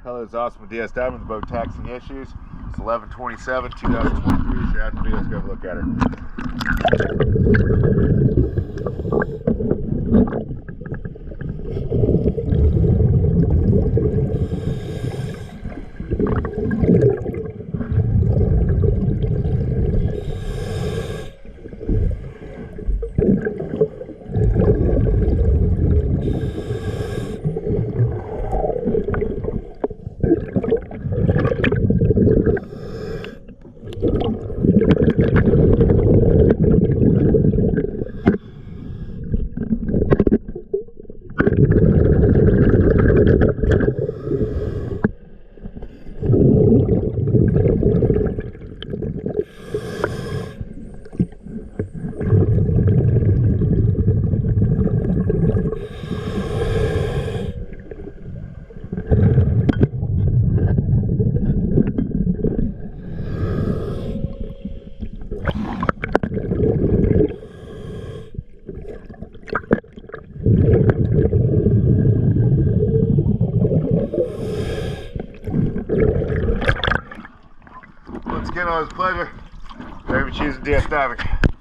Hello, it's Austin with DS Diamond, the boat taxiing issues. It's 11/27/2023, so after let's go have a look at her. Once again, always a pleasure. Thank you for choosing DS Diving.